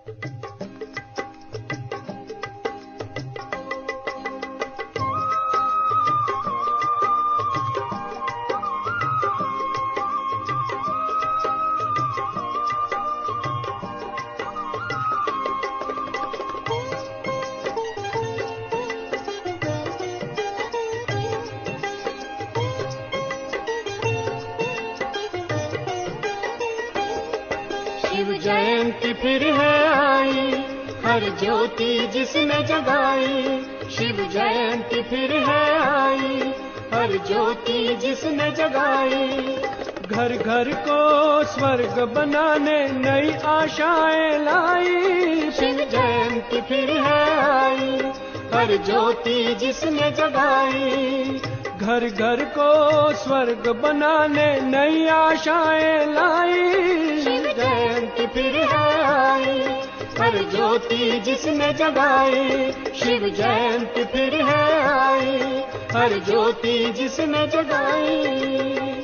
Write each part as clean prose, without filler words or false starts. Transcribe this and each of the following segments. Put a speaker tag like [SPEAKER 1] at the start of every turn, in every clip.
[SPEAKER 1] शिव जयंती फिर है आई, हर ज्योति जिसने जगाई। शिव जयंती फिर है आई, हर ज्योति जिसने जगाई।
[SPEAKER 2] घर घर को स्वर्ग बनाने नई आशाएं लाई।
[SPEAKER 1] शिव जयंती फिर है आई, हर ज्योति जिसने जगाई।
[SPEAKER 2] घर घर को स्वर्ग बनाने नई आशाएं लाई।
[SPEAKER 1] शिव जयंती फिर है आई, हर ज्योति जिसने जगाई। शिव जयंती फिर है आई, हर ज्योति जिसने जगाई।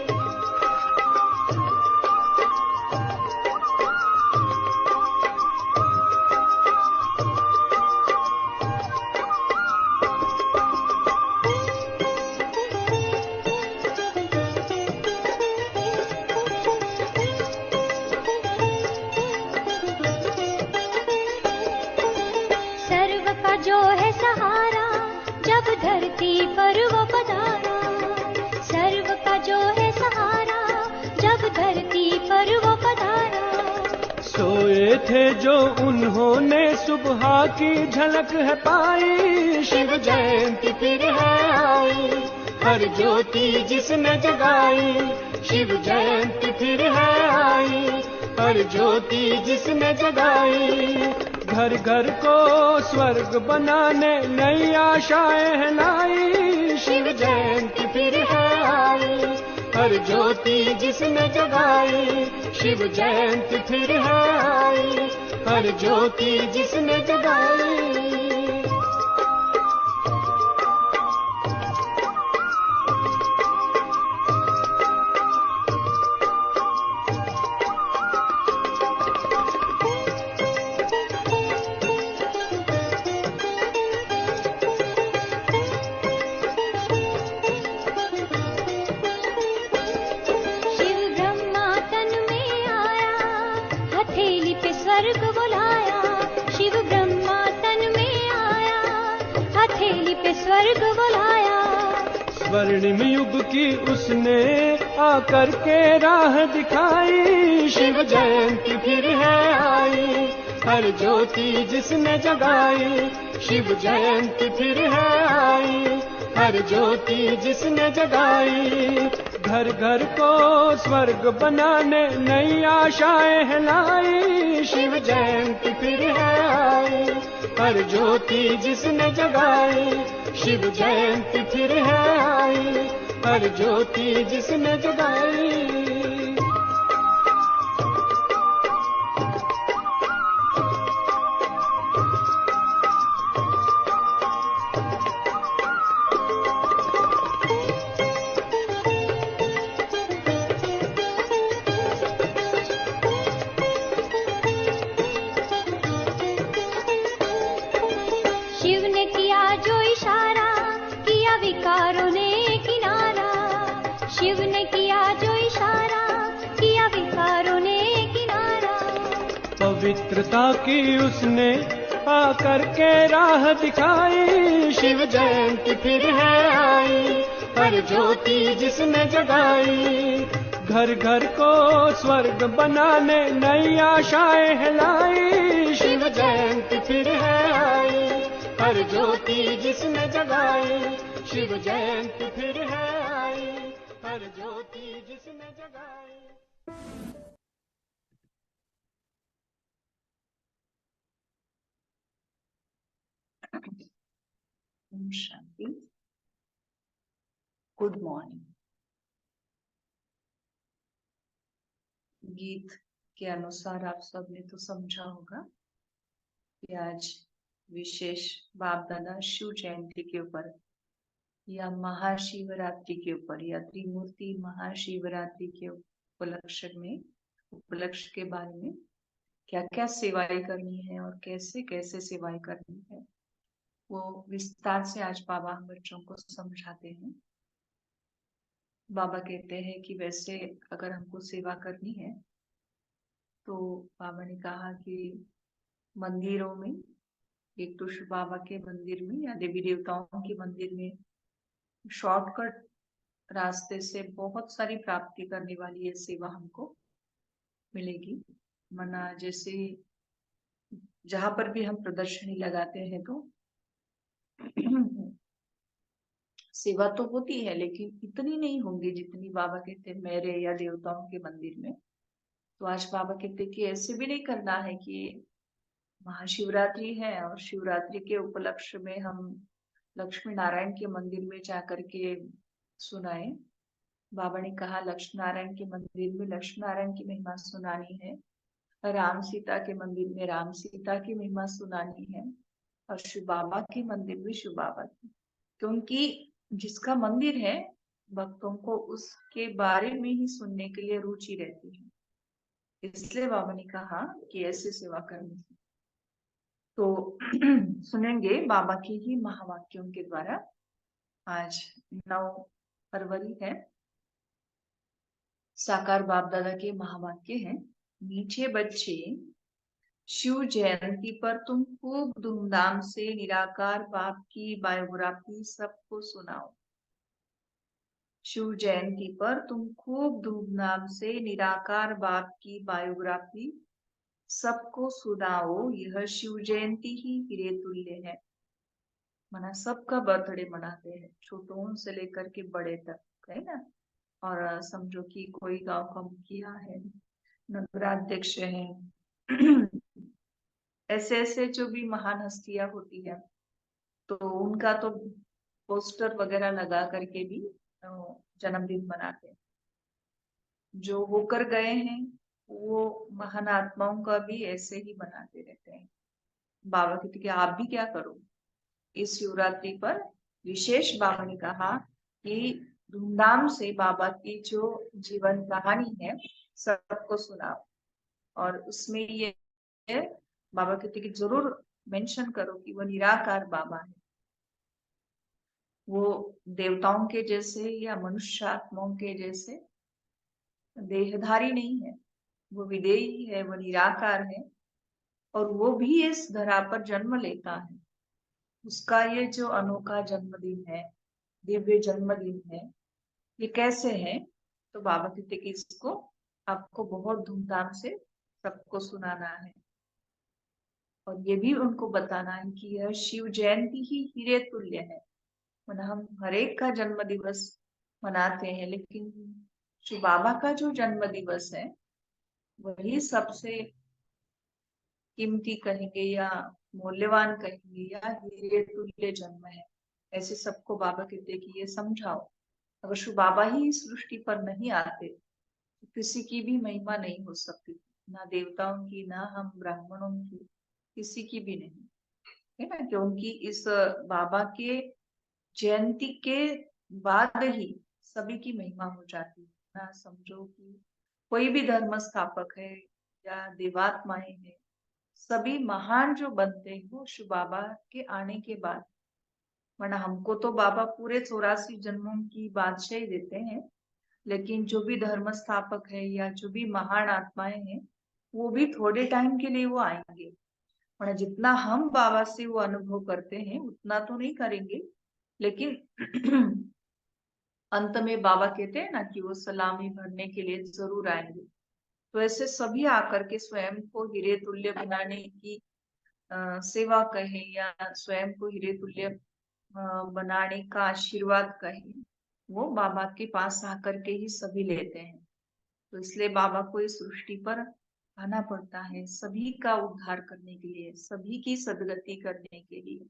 [SPEAKER 3] जो है सहारा जब धरती पर वो पधारा। सर्व का जो है सहारा जब धरती पर वो पधारा।
[SPEAKER 2] सोए थे जो उन्होंने सुबह की झलक है पाई।
[SPEAKER 1] शिव जयंती फिर है आई, हर ज्योति जिसने जगाई। शिव जयंती फिर है आई, हर ज्योति जिसने जगाई।
[SPEAKER 2] घर घर को स्वर्ग बनाने नई आशाएं लाई।
[SPEAKER 1] शिव जयंती फिर है आई, हर ज्योति जिसने जगाई। शिव जयंती फिर है आई, हर ज्योति जिसने जगाई।
[SPEAKER 3] स्वर्ग बुलाया। शिव ब्रह्मा तन में आया, हथेली पे स्वर्ग बुलाया।
[SPEAKER 2] स्वर्णिम युग की उसने आकर के राह दिखाई।
[SPEAKER 1] शिव जयंती फिर है आई, हर ज्योति जिसने जगाई। शिव जयंती फिर है आई, हर ज्योति जिसने जगाई।
[SPEAKER 2] घर घर को स्वर्ग बनाने नई आशाएं लाई।
[SPEAKER 1] शिव जयंती फिर है आई, हर ज्योति जिसने जगाई। शिव जयंती फिर है आई, हर ज्योति जिसने जगाई।
[SPEAKER 3] विकारों ने किनारा। शिव ने किया जो इशारा, किया विकारों ने किनारा।
[SPEAKER 2] पवित्रता की उसने आकर के राह दिखाई।
[SPEAKER 1] शिव जयंती फिर है आई, हर ज्योति जिसने जगाई।
[SPEAKER 2] घर घर को स्वर्ग बनाने नई आशाएं लाई।
[SPEAKER 1] शिव जयंती फिर है आई, हर ज्योति जिसने जगाई। शिव जयंती फिर है आई, हर ज्योति जिसने जगाई।
[SPEAKER 4] ओम शांति। Good morning. गीत के अनुसार आप सबने तो समझा होगा कि आज विशेष बाप दादा शिव जयंती के ऊपर या महाशिवरात्रि के ऊपर या त्रिमूर्ति महाशिवरात्रि के उपलक्ष्य के बारे में क्या क्या सेवाएं करनी है और कैसे कैसे सेवाएं करनी है, वो विस्तार से आज बाबा हम बच्चों को समझाते हैं। बाबा कहते हैं कि वैसे अगर हमको सेवा करनी है तो बाबा ने कहा कि मंदिरों में, एक तो शिव बाबा के मंदिर में या देवी देवताओं के मंदिर में शॉर्टकट रास्ते से बहुत सारी प्राप्ति करने वाली ये सेवा हमको मिलेगी। मना जैसे जहां पर भी हम प्रदर्शनी लगाते हैं तो सेवा तो होती है, लेकिन इतनी नहीं होगी जितनी बाबा कहते हैं मेरे या देवताओं के मंदिर में। तो आज बाबा कहते हैं कि ऐसे भी नहीं करना है कि महाशिवरात्रि है और शिवरात्रि के उपलक्ष्य में हम लक्ष्मी नारायण के मंदिर में जाकर के सुनाए। बाबा ने कहा लक्ष्मी नारायण के मंदिर में लक्ष्मी नारायण की महिमा सुनानी है, राम सीता के मंदिर में राम सीता की महिमा सुनानी है, और शिव बाबा के मंदिर में शिव बाबा की। क्योंकि जिसका मंदिर है भक्तों को उसके बारे में ही सुनने के लिए रुचि रहती है, इसलिए बाबा ने कहा कि ऐसे सेवा करनी है। तो सुनेंगे बाबा के ही महावाक्यों के द्वारा। आज 9 फरवरी है, साकार बाप दादा के महावाक्य हैं। मीठे बच्चे, शिव जयंती पर तुम खूब धूमधाम से निराकार बाप की बायोग्राफी सबको सुनाओ। शिव जयंती पर तुम खूब धूमधाम से निराकार बाप की बायोग्राफी सबको सुनाओ, यह शिव जयंती ही हीरे तुल्य है। मना सबका बर्थडे मनाते हैं, छोटों से लेकर के बड़े तक, है ना। और समझो कि कोई गांव का मुखिया है, नगराध्यक्ष है, ऐसे ऐसे जो भी महान हस्तियां होती है, तो उनका तो पोस्टर वगैरह लगा करके भी जन्मदिन मनाते हैं। जो होकर गए हैं वो महान आत्माओं का भी ऐसे ही मनाते रहते हैं। बाबा कहते कि आप भी क्या करो, इस शिवरात्रि पर विशेष बाबा ने कहा कि धूमधाम से बाबा की जो जीवन कहानी है सबको सुनाओ, और उसमें ये बाबा कहते कि जरूर मेंशन करो कि वो निराकार बाबा है। वो देवताओं के जैसे या मनुष्य आत्माओं के जैसे देहधारी नहीं है, वो विदेही है, वो निराकार है, और वो भी इस धरा पर जन्म लेता है। उसका ये जो अनोखा जन्मदिन है, दिव्य जन्मदिन है, ये कैसे है? तो बाबा कहते कि इसको आपको बहुत धूमधाम से सबको सुनाना है, और ये भी उनको बताना है कि यह शिव जयंती ही हीरे तुल्य है। मतलब हम हरेक का जन्म दिवस मनाते हैं, लेकिन शिव बाबा का जो जन्म दिवस है वही सबसे कीमती कहेंगे या मूल्यवान कहेंगे या हीरे तुल्य जन्म है। ऐसे सबको बाबा कहते कि ये समझाओ, अगर शिव बाबा ही इस सृष्टि पर नहीं आते तो किसी की भी महिमा नहीं हो सकती, ना देवताओं की, ना हम ब्राह्मणों की, किसी की भी नहीं, है ना। क्योंकि इस बाबा के जयंती के बाद ही सभी की महिमा हो जाती है ना। समझो कि कोई भी धर्म स्थापक है या देवात्माएं हैं, सभी महान जो बनते हैं वो शिव बाबा के आने के बाद। वरना हमको तो बाबा पूरे 84 जन्मों की बादशाही देते हैं, लेकिन जो भी धर्म स्थापक है या जो भी महान आत्माएं हैं वो भी थोड़े टाइम के लिए वो आएंगे। वरना जितना हम बाबा से वो अनुभव करते हैं उतना तो नहीं करेंगे, लेकिन अंत में बाबा कहते हैं ना कि वो सलामी भरने के लिए जरूर आएंगे। तो ऐसे सभी आकर के स्वयं को हीरे तुल्य बनाने की सेवा कहे या स्वयं को हीरे तुल्य बनाने का आशीर्वाद कहे, वो बाबा के पास आकर के ही सभी लेते हैं। तो इसलिए बाबा को इस सृष्टि पर आना पड़ता है सभी का उद्धार करने के लिए, सभी की सदगति करने के लिए।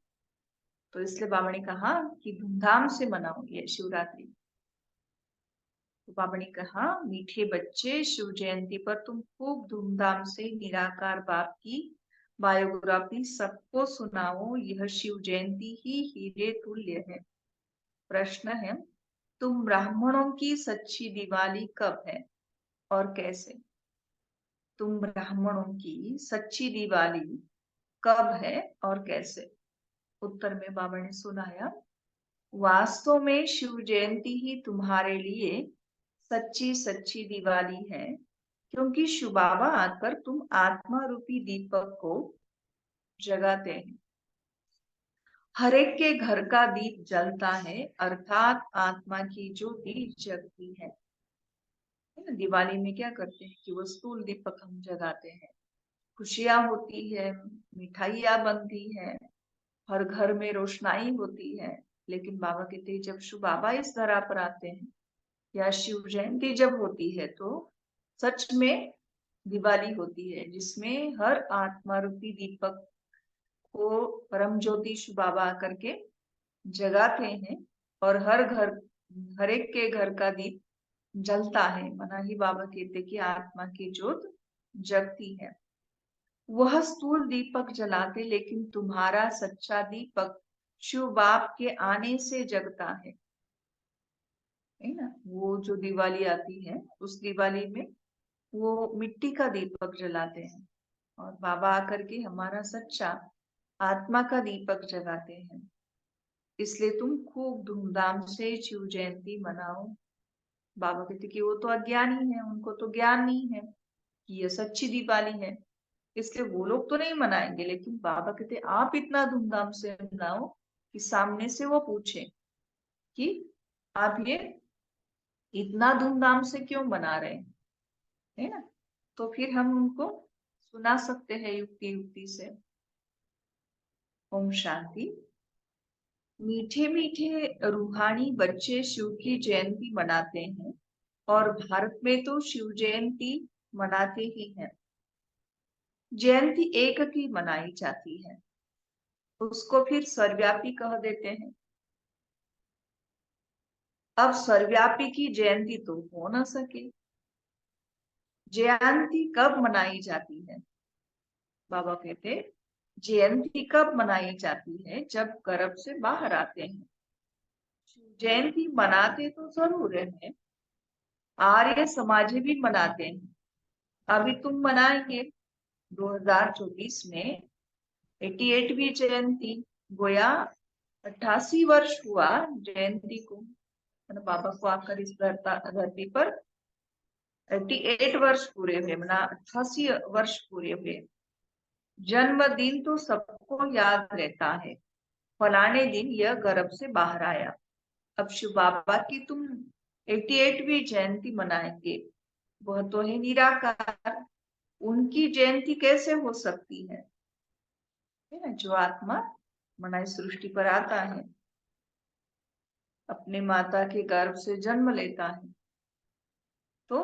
[SPEAKER 4] तो इसलिए बाबा ने कहा कि धूमधाम से मनाओ ये शिवरात्रि। तो बाबा ने कहा मीठे बच्चे, शिव जयंती पर तुम खूब धूमधाम से निराकार बाप की बायोग्राफी सबको सुनाओ, यह शिव जयंती ही हीरे तुल्य है। प्रश्न है, तुम ब्राह्मणों की सच्ची दिवाली कब है और कैसे? तुम ब्राह्मणों की सच्ची दिवाली कब है और कैसे? उत्तर में बाबा ने सुनाया, वास्तव में शिव जयंती ही तुम्हारे लिए सच्ची सच्ची दिवाली है, क्योंकि शिव बाबा आकर तुम आत्मा रूपी दीपक को जगाते हैं। हर एक के घर का दीप जलता है, अर्थात आत्मा की जो दीप जगती है ना। दिवाली में क्या करते हैं कि वो स्थूल दीपक हम जगाते हैं, खुशियां होती है, मिठाइयां बनती है, हर घर में रोशनाई होती है। लेकिन बाबा कहते हैं जब शिव बाबा इस धरा पर आते हैं या शिव जयंती जब होती है तो सच में दिवाली होती है, जिसमें हर आत्मा रूपी दीपक को परम ज्योति शिव बाबा करके जगाते हैं और हर एक के घर का दीप जलता है। मना ही बाबा कहते कि आत्मा की ज्योत जगती है। वह स्थूल दीपक जलाते, लेकिन तुम्हारा सच्चा दीपक शिव बाप के आने से जगता है ना। वो जो दिवाली आती है उस दिवाली में वो मिट्टी का दीपक जलाते हैं और बाबा आकर के हमारा सच्चा आत्मा का दीपक जगाते हैं। इसलिए तुम खूब धूमधाम से शिव जयंती मनाओ। बाबा कहते कि वो तो अज्ञानी है, उनको तो ज्ञान नहीं है कि ये सच्ची दिवाली है, इसलिए वो लोग तो नहीं मनाएंगे। लेकिन बाबा कहते आप इतना धूमधाम से मनाओ कि सामने से वो पूछे कि आप ये इतना धूमधाम से क्यों मना रहे हैं, है ना। तो फिर हम उनको सुना सकते हैं युक्ति युक्ति से। ओम शांति। मीठे मीठे रूहानी बच्चे शिव की जयंती मनाते हैं और भारत में तो शिव जयंती मनाते ही हैं। जयंती एक की मनाई जाती है, उसको फिर सर्वव्यापी कह देते हैं। अब सर्वव्यापी की जयंती तो हो न सके। जयंती कब मनाई जाती है? बाबा कहते जयंती कब मनाई जाती है? जब गर्भ से बाहर आते हैं। जयंती मनाते तो जरूर है, आर्य समाज भी मनाते हैं। अभी तुम मनाएंगे 2024 में 88वीं जयंती, गोया 88 वर्ष हुआ जयंती को, बाबा को आकर इस धरती पर 88 वर्ष पूरे हुए, मना 88 वर्ष पूरे हुए। जन्मदिन तो सबको याद रहता है, फलाने दिन यह गर्भ से बाहर आया। अब शिव बाबा की तुम 88वीं जयंती मनाएंगे, वह तो है निराकार, उनकी जयंती कैसे हो सकती है ना। जो आत्मा मनाई सृष्टि पर आता है, अपने माता के गर्भ से जन्म लेता है, तो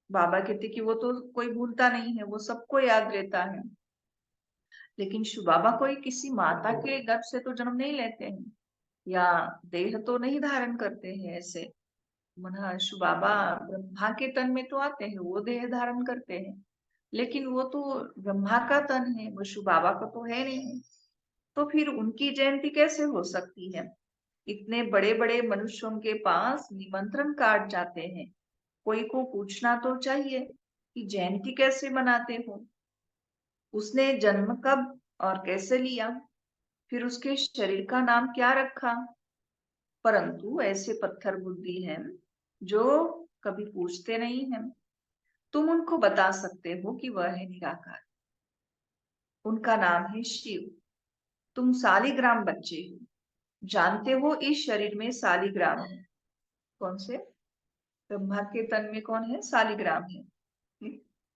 [SPEAKER 4] बाबा कहते कि वो तो कोई भूलता नहीं है, वो सबको याद रहता है। लेकिन शिव बाबा कोई किसी माता के गर्भ से तो जन्म नहीं लेते हैं या देह तो नहीं धारण करते हैं। ऐसे मना शिव बाबा ब्रह्मा के तन में तो आते हैं, वो देह धारण करते हैं, लेकिन वो तो ब्रह्मा का तन है, वो शिव बाबा का तो है नहीं। तो फिर उनकी जयंती कैसे हो सकती है? इतने बड़े बड़े मनुष्यों के पास निमंत्रण कार्ड जाते हैं, कोई को पूछना तो चाहिए कि जयंती कैसे मनाते हो, उसने जन्म कब और कैसे लिया, फिर उसके शरीर का नाम क्या रखा। परंतु ऐसे पत्थर बुद्धि हैं जो कभी पूछते नहीं हैं। तुम उनको बता सकते हो कि वह है निराकार, उनका नाम है शिव। तुम सालिग्राम बच्चे हो, जानते हो इस शरीर में सालिग्राम है। कौन से? ब्रह्मा के तन में कौन है? सालिग्राम है।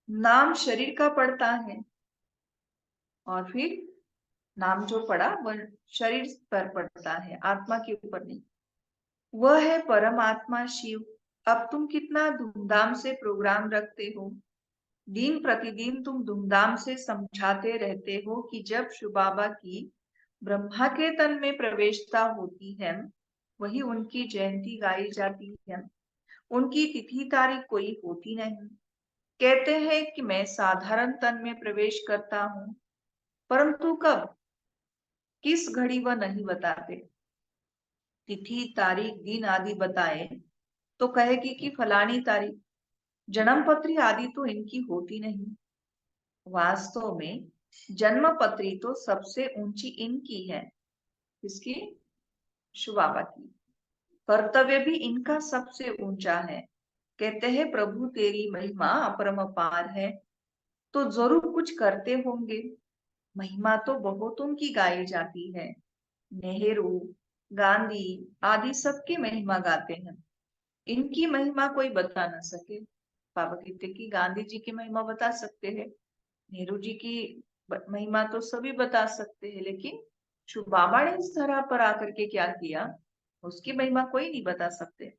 [SPEAKER 4] नाम शरीर का पड़ता है और फिर नाम जो पड़ा वह शरीर पर पड़ता है, आत्मा के ऊपर नहीं। वह है परमात्मा शिव। अब तुम कितना धूमधाम से प्रोग्राम रखते हो, दिन प्रतिदिन तुम धूमधाम से समझाते रहते हो कि जब शिव बाबा की ब्रह्मा के तन में प्रवेशता होती है, वही उनकी जयंती गाई जाती है। उनकी तिथि तारीख कोई होती नहीं। कहते हैं कि मैं साधारण तन में प्रवेश करता हूँ, परंतु कब, किस घड़ी वह नहीं बताते। तिथि तारीख दिन आदि बताए तो कहेगी कि फलानी तारीख, जन्मपत्री आदि तो इनकी होती नहीं। वास्तव में जन्मपत्री तो सबसे ऊंची इनकी है। किसकी? शिव बाबा की। कर्तव्य भी इनका सबसे ऊंचा है। कहते हैं प्रभु तेरी महिमा अपरंपार है, तो जरूर कुछ करते होंगे। महिमा तो बहुतों की गाई जाती है। नेहरू, गांधी आदि सबकी महिमा गाते हैं। इनकी महिमा कोई बता न सके। बाबा कहते कि गांधी जी की महिमा बता सकते हैं, नेहरू जी की महिमा तो सभी बता सकते हैं, लेकिन शिव बाबा ने इस धरा पर आकर के क्या किया, उसकी महिमा कोई नहीं बता सकते।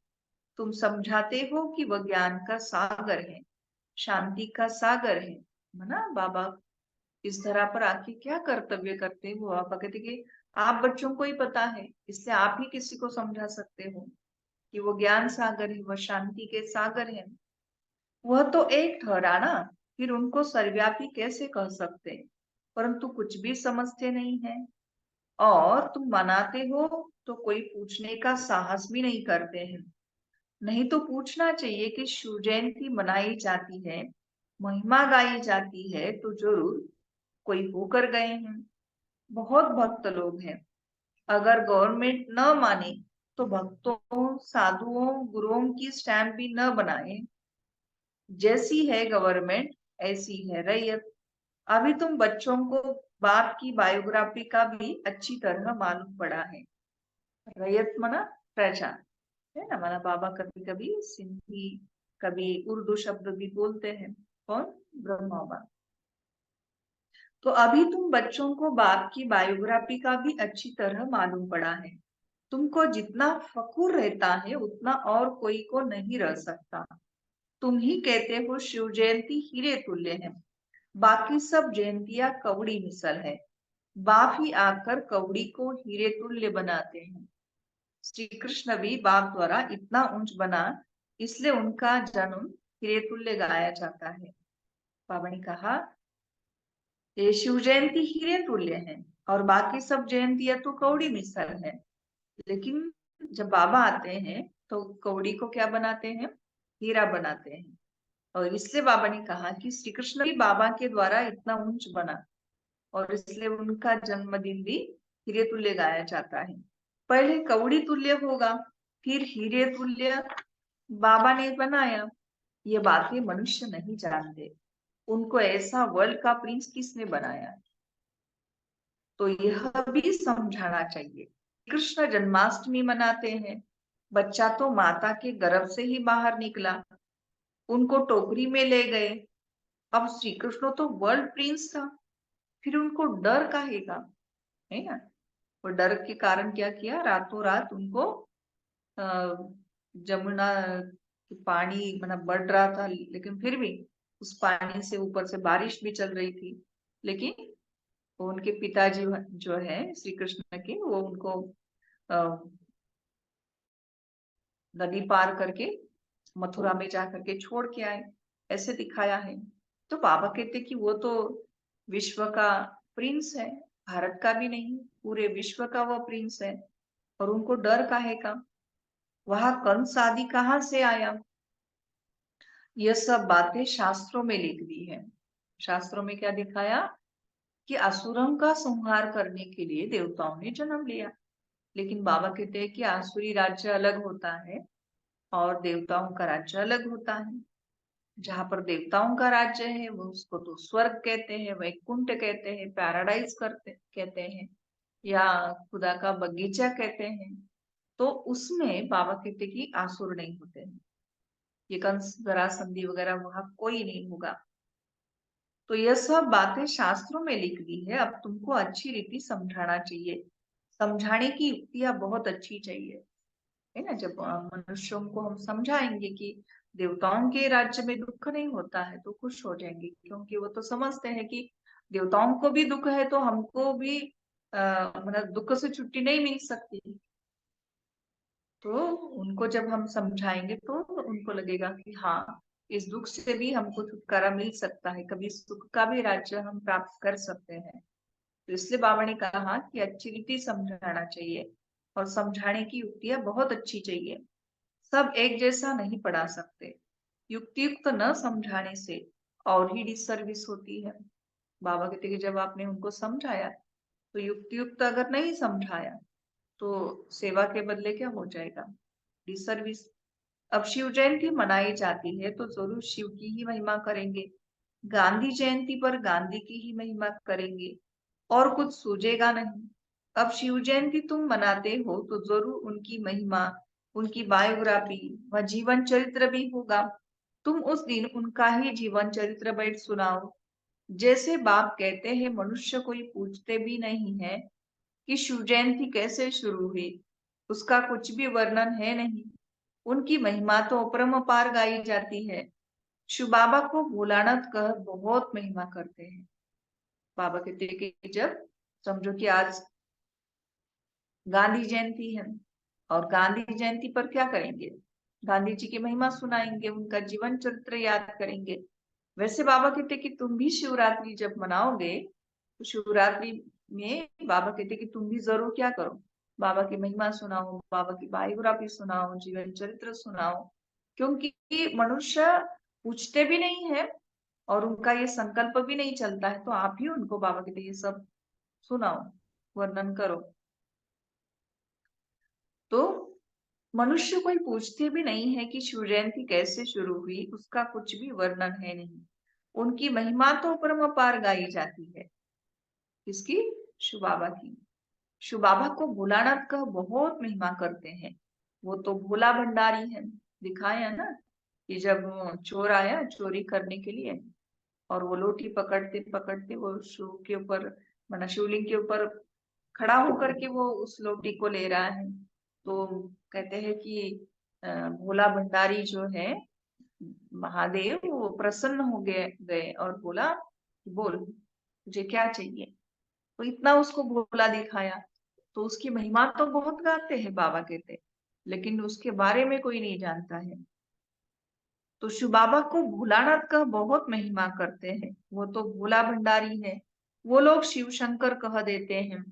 [SPEAKER 4] तुम समझाते हो कि वह ज्ञान का सागर है, शांति का सागर है ना। बाबा इस धरा पर आके क्या कर्तव्य करते हो? बाबा कहते कि आप बच्चों को ही पता है, इसलिए आप ही किसी को समझा सकते हो कि वो ज्ञान सागर है, वह शांति के सागर है। वह तो एक ठहरा ना, फिर उनको सर्वव्यापी कैसे कह सकते? परंतु कुछ भी समझते नहीं है। और तुम मनाते हो तो कोई पूछने का साहस भी नहीं करते हैं। नहीं तो पूछना चाहिए कि शिव जयंती मनाई जाती है, महिमा गाई जाती है, तो जरूर कोई होकर गए हैं। बहुत भक्त लोग हैं। अगर गवर्नमेंट न माने तो भक्तों, साधुओं, गुरुओं की स्टैंप भी न बनाए। जैसी है गवर्नमेंट ऐसी है रैयत। अभी तुम बच्चों को बाप की बायोग्राफी का भी अच्छी तरह मालूम पड़ा है। रैयत मना प्रजा है ना। माना बाबा कभी कभी सिंधी, कभी उर्दू शब्द भी बोलते हैं। कौन? ब्रह्मा बाबा। तो अभी तुम बच्चों को बाप की बायोग्राफी का भी अच्छी तरह मालूम पड़ा है। तुमको जितना फखुर रहता है उतना और कोई को नहीं रह सकता। तुम ही कहते हो शिव जयंती हीरे तुल्य है, बाकी सब जयंतियां कवड़ी मिसल है। बाप ही आकर कवड़ी को हीरे तुल्य बनाते हैं। श्री कृष्ण भी बाप द्वारा इतना ऊंच बना, इसलिए उनका जन्म हीरे तुल्य गाया जाता है। बाबा ने कहा ये शिव जयंती हीरे तुल्य है और बाकी सब जयंतियां तो कौड़ी मिसल है। लेकिन जब बाबा आते हैं तो कौड़ी को क्या बनाते हैं? हीरा बनाते हैं। और इसलिए बाबा ने कहा कि श्री कृष्ण भी बाबा के द्वारा इतना ऊंच बना, और इसलिए उनका जन्मदिन भी हीरे तुल्य गाया जाता है। पहले कौड़ी तुल्य होगा, फिर हीरे तुल्य बाबा ने बनाया। ये बातें मनुष्य नहीं जानते। उनको ऐसा वर्ल्ड का प्रिंस किसने बनाया, तो यह भी समझाना चाहिए। कृष्ण जन्माष्टमी मनाते हैं। बच्चा तो माता के गर्भ से ही बाहर निकला, उनको टोकरी में ले गए। अब श्री कृष्ण तो वर्ल्ड प्रिंस था, फिर उनको डर काहे का, है ना। वो डर के कारण क्या किया, रातों रात उनको जमुना पानी मतलब बढ़ रहा था, लेकिन फिर भी उस पानी से ऊपर से बारिश भी चल रही थी, लेकिन वो उनके पिताजी जो है श्री कृष्ण के, वो उनको नदी पार करके मथुरा में जा करके छोड़ के आए, ऐसे दिखाया है। तो बाबा कहते कि वो तो विश्व का प्रिंस है, भारत का भी नहीं, पूरे विश्व का वो प्रिंस है, और उनको डर काहे का? वहां कंस आदि कहाँ से आया? यह सब बातें शास्त्रों में लिख दी है। शास्त्रों में क्या दिखाया कि असुरों का संहार करने के लिए देवताओं ने जन्म लिया। लेकिन बाबा कहते हैं कि आसुरी राज्य अलग होता है और देवताओं का राज्य अलग होता है। जहां पर देवताओं का राज्य है वो उसको तो स्वर्ग कहते हैं, वैकुंठ कहते हैं, पैराडाइज कहते हैं, या खुदा का बगीचा कहते हैं। तो उसमें बाबा कहते कि आसुर नहीं होते हैं, ये कंस जरासंधि वगैरह वहां कोई नहीं होगा। तो यह सब बातें शास्त्रों में लिख दी है। अब तुमको अच्छी रीति समझाना चाहिए। समझाने की युक्तियां बहुत अच्छी चाहिए, है ना। जब मनुष्यों को हम समझाएंगे कि देवताओं के राज्य में दुख नहीं होता है तो खुश हो जाएंगे, क्योंकि वो तो समझते हैं कि देवताओं को भी दुख है तो हमको भी मतलब दुख से छुट्टी नहीं मिल सकती। तो उनको जब हम समझाएंगे तो उनको लगेगा कि हाँ, इस दुख से भी हमको छुटकारा मिल सकता है, कभी सुख का भी राज्य हम प्राप्त कर सकते हैं। तो इसलिए बाबा ने कहा कि अच्छी रीति समझाना चाहिए, और समझाने की युक्तियां बहुत अच्छी चाहिए। सब एक जैसा नहीं पढ़ा सकते। युक्तियुक्त न समझाने से और ही डिसर्विस होती है। बाबा कहते कि जब आपने उनको समझाया तो युक्तियुक्त अगर नहीं समझाया तो सेवा के बदले क्या हो जाएगा? डिसर्विस। अब शिव जयंती मनाई जाती है तो जरूर शिव की ही महिमा करेंगे। गांधी जयंती पर गांधी की ही महिमा करेंगे और कुछ सूझेगा नहीं। अब शिव जयंती तुम मनाते हो तो जरूर उनकी महिमा, उनकी बायोग्राफी व जीवन चरित्र भी होगा। तुम उस दिन उनका ही जीवन चरित्र बैठ सुनाओ। जैसे बाप कहते हैं मनुष्य कोई पूछते भी नहीं है कि शिव जयंती कैसे शुरू हुई, उसका कुछ भी वर्णन है नहीं। उनकी महिमा तो अपरंपार गाई जाती है। शिव बाबा को भोलानाथ कह बहुत महिमा करते हैं। बाबा कहते हैं कि जब समझो कि आज गांधी जयंती है और गांधी जयंती पर क्या करेंगे? गांधी जी की महिमा सुनाएंगे, उनका जीवन चरित्र याद करेंगे। वैसे बाबा कहते कि तुम भी शिवरात्रि जब मनाओगे तो शिवरात्रि में बाबा कहते कि तुम भी जरूर क्या करो, बाबा की महिमा सुनाओ, बाबा की बायोग्राफी सुनाओ, जीवन चरित्र सुनाओ। क्योंकि मनुष्य पूछते भी नहीं है और उनका ये संकल्प भी नहीं चलता है, तो आप ही उनको बाबा कहते ये सब सुनाओ, वर्णन करो। तो मनुष्य कोई पूछते भी नहीं है कि शिव जयंती कैसे शुरू हुई, उसका कुछ भी वर्णन है नहीं। उनकी महिमा तो परमपार गाई जाती है। किसकी? शिव बाबा की। शिव बाबा को भोलानाथ का बहुत महिमा करते हैं। वो तो भोला भंडारी है। दिखाया ना कि जब चोर आया चोरी करने के लिए और वो लोटी पकड़ते पकड़ते वो शिव के ऊपर, माना शिवलिंग के ऊपर खड़ा होकर के वो उस लोटी को ले रहा है। तो कहते हैं कि भोला भंडारी जो है महादेव, वो प्रसन्न हो गए और बोला, बोल तुझे क्या चाहिए। तो इतना उसको भोला दिखाया। तो उसकी महिमा तो बहुत गाते हैं बाबा कहते, लेकिन उसके बारे में कोई नहीं जानता है। तो शिव बाबा को भोलानाथ का बहुत महिमा करते हैं। वो तो भोला भंडारी है। वो लोग शिव शंकर कह देते हैं,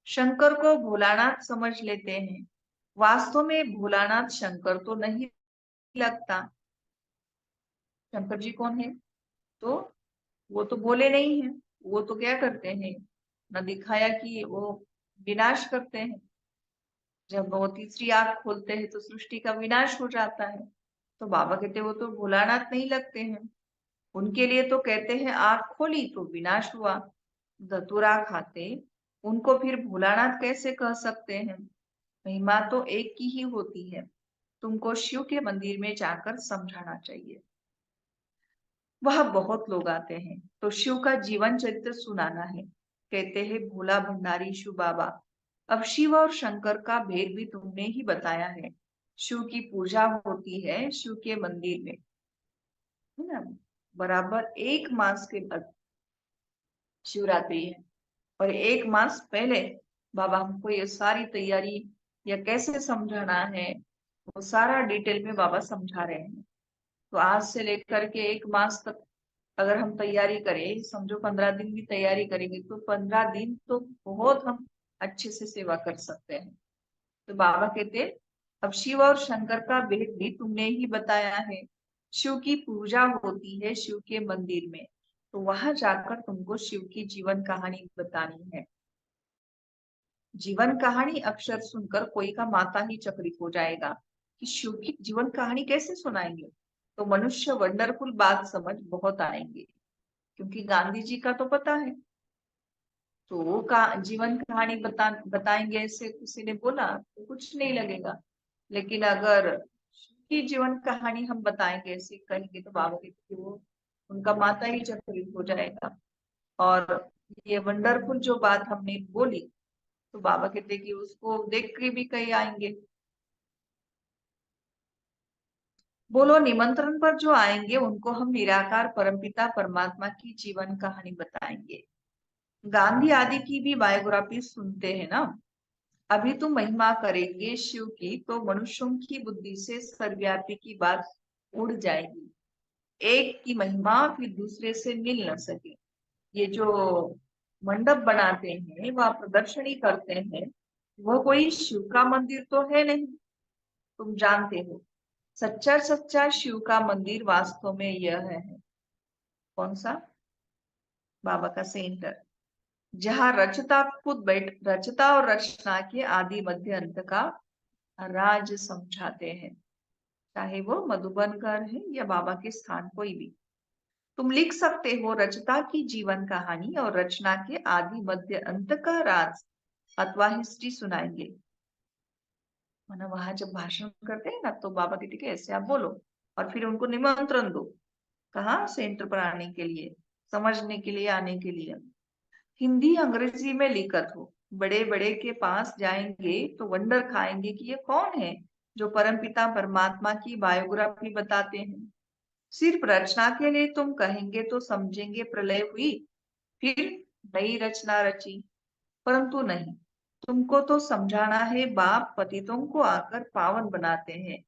[SPEAKER 4] शंकर को भोलानाथ समझ लेते हैं। वास्तव में भोलानाथ शंकर तो नहीं लगता। शंकर जी कौन है? तो वो तो भोले नहीं है। वो तो क्या करते हैं, न दिखाया कि वो विनाश करते हैं। जब वो तीसरी आंख खोलते हैं तो सृष्टि का विनाश हो जाता है। तो बाबा कहते वो तो भोलानाथ नहीं लगते हैं। उनके लिए तो कहते हैं आंख खोली तो विनाश हुआ। धतूरा खाते उनको फिर भोलानाथ कैसे कह सकते हैं? महिमा तो एक की ही होती है। तुमको शिव के मंदिर में जाकर समझाना चाहिए। वह बहुत लोग आते हैं तो शिव का जीवन चरित्र सुनाना है। कहते हैं भोला भंडारी शिव बाबा। अब शिव और शंकर का भेद भी तुमने ही बताया है। शिव की पूजा होती है शिव के मंदिर में, है ना। बराबर 1 मास के बाद शिवरात्रि है और 1 मास पहले बाबा हमको ये सारी तैयारी या कैसे समझाना है वो सारा डिटेल में बाबा समझा रहे हैं। तो आज से लेकर के 1 मास तक अगर हम तैयारी करें, समझो 15 दिन भी तैयारी करेंगे तो 15 दिन तो बहुत हम अच्छे से सेवा कर सकते हैं। तो बाबा कहते अब शिव और शंकर का भेद भी तुमने ही बताया है। शिव की पूजा होती है शिव के मंदिर में, तो वहां जाकर तुमको शिव की जीवन कहानी बतानी है। जीवन कहानी अक्षर सुनकर कोई का माथा ही चकित हो जाएगा कि शिव की जीवन कहानी कैसे सुनाएंगे। तो मनुष्य वंडरफुल बात समझ बहुत आएंगे, क्योंकि गांधी जी का तो पता है। तो वो का जीवन कहानी बताएंगे ऐसे किसी ने बोला तो कुछ नहीं लगेगा। लेकिन अगर शिव की जीवन कहानी हम बताएंगे ऐसे कहेंगे तो बाबा कहते वो उनका माथा ही चकित हो जाएगा। और ये वंडरफुल जो बात हमने बोली तो बाबा कहते कि उसको देख के भी कहीं आएंगे। बोलो निमंत्रण पर जो आएंगे उनको हम निराकार परमपिता परमात्मा की जीवन कहानी बताएंगे। गांधी आदि की भी बायोग्राफी सुनते हैं ना। अभी तो महिमा करेंगे शिव की तो मनुष्यों की बुद्धि से सर्वव्यापी की बात उड़ जाएगी। एक की महिमा फिर दूसरे से मिल न सके। ये जो मंडप बनाते हैं वह प्रदर्शनी करते हैं, वह कोई शिव का मंदिर तो है नहीं, तुम जानते हो। सच्चा सच्चा शिव का मंदिर वास्तव में यह है। कौन सा? बाबा का सेंटर, जहाँ रचता और रचना के आदि मध्य अंत का राज समझाते हैं। चाहे वो मधुबन घर है या बाबा के स्थान कोई भी, तुम लिख सकते हो रचता की जीवन कहानी और रचना के आदि मध्य अंत का राज अथवा हिस्ट्री सुनाएंगे। माना वहां जब भाषण करते हैं ना, तो बाबा कहते कि ऐसे आप बोलो, और फिर उनको निमंत्रण दो, कहाँ? सेंटर पर आने के लिए, समझने के लिए, आने के लिए। हिंदी अंग्रेजी में लिखत हो, बड़े बड़े के पास जाएंगे तो वंडर खाएंगे कि ये कौन है जो परमपिता परमात्मा की बायोग्राफी बताते हैं। सिर्फ रचना के लिए तुम कहेंगे तो समझेंगे प्रलय हुई, फिर नई रचना रची। परंतु नहीं, तुमको तो समझाना है बाप पतितों को आकर पावन बनाते हैं,